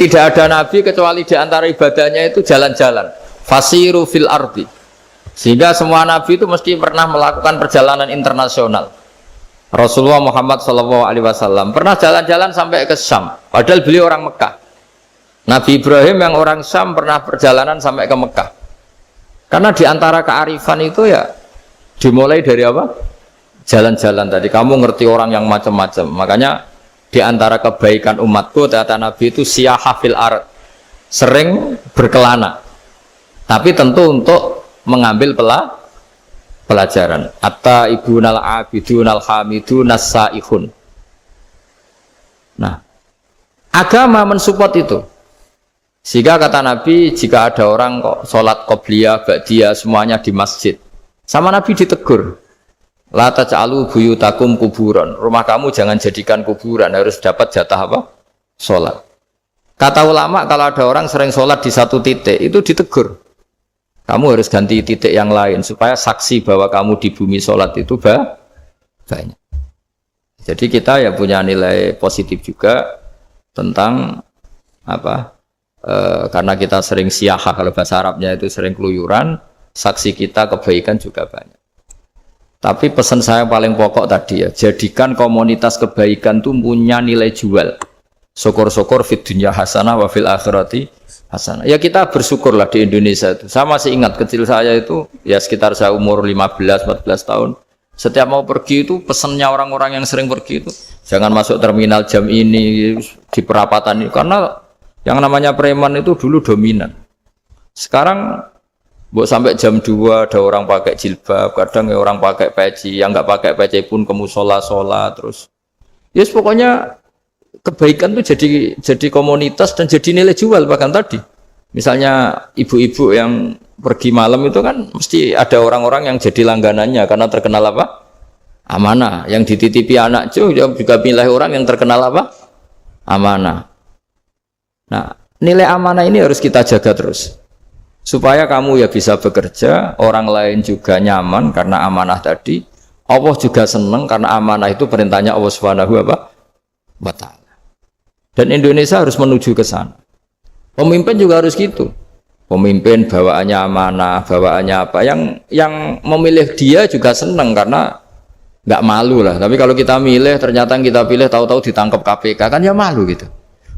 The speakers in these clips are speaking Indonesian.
tidak ada nabi kecuali di antara ibadahnya itu jalan-jalan. Fasiru fil ardi. Sehingga semua nabi itu mesti pernah melakukan perjalanan internasional. Rasulullah Muhammad SAW pernah jalan-jalan sampai ke Syam, padahal beliau orang Mekah. Nabi Ibrahim yang orang Syam pernah perjalanan sampai ke Mekah. Karena di antara kearifan itu ya dimulai dari apa? Jalan-jalan tadi. Kamu ngerti orang yang macam-macam. Makanya di antara kebaikan umatku, kata Nabi itu siyaha fil ard, sering berkelana. Tapi tentu untuk mengambil pelajaran. Atta ibunal abidunal hamidun as-saihun. Nah, agama mensupport itu. Sehingga kata Nabi, jika ada orang kok sholat qobliyah, ba'diyah semuanya di masjid, sama Nabi ditegur, la taj'alu buyutakum kuburan. Rumah kamu jangan jadikan kuburan, harus dapat jatah apa? Sholat. Kata ulama, kalau ada orang sering sholat di satu titik, itu ditegur. Kamu harus ganti titik yang lain supaya saksi bahwa kamu di bumi sholat itu banyak. Jadi kita ya punya nilai positif juga tentang apa? Karena kita sering siyaha, kalau bahasa Arabnya itu sering keluyuran, saksi kita kebaikan juga banyak. Tapi pesan saya paling pokok tadi ya, jadikan komunitas kebaikan itu punya nilai jual. Syukur-syukur fid dunya hasanah wa fil akhirati hasanah. Ya kita bersyukurlah di Indonesia itu. Saya masih ingat kecil saya itu ya sekitar saya umur 15-14 tahun. Setiap mau pergi itu pesannya orang-orang yang sering pergi itu jangan masuk terminal jam ini di perapatan ini, karena yang namanya preman itu dulu dominan. Sekarang sampai jam 2 ada orang pakai jilbab, kadang ya orang pakai peci, yang nggak pakai peci pun ke musola sholat terus. Yes, pokoknya kebaikan itu jadi komunitas dan jadi nilai jual. Bahkan tadi misalnya ibu-ibu yang pergi malam itu kan mesti ada orang-orang yang jadi langganannya karena terkenal apa? Amanah. Yang dititipi anak juga pilih orang yang terkenal apa? Amanah. Nah, nilai amanah ini harus kita jaga terus supaya kamu ya bisa bekerja, orang lain juga nyaman karena amanah tadi, Allah juga senang karena amanah itu perintahnya Allah Subhanahu wa ta'ala. Dan Indonesia harus menuju ke sana. Pemimpin juga harus gitu. Pemimpin bawaannya amanah, bawaannya apa? Yang memilih dia juga senang karena nggak malu lah. Tapi kalau kita milih, ternyata yang kita pilih tahu-tahu ditangkap KPK, kan ya malu gitu.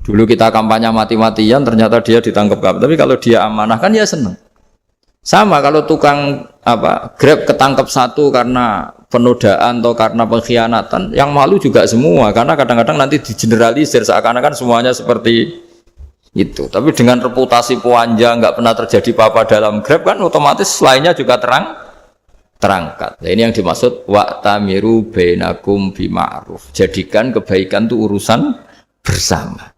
Dulu kita kampanye mati-matian, ternyata dia ditangkap KPK. Tapi kalau dia amanah kan ya senang. Sama kalau tukang Grab ketangkap satu karena penodaan atau karena pengkhianatan, yang malu juga semua, karena kadang-kadang nanti digeneralisir seakan-akan semuanya seperti itu. Tapi dengan reputasi panjang, nggak pernah terjadi apa-apa dalam Grab kan otomatis lainnya juga terangkat. Nah, ini yang dimaksud wa'tamiru bainakum bima'ruf. Jadikan kebaikan itu urusan bersama.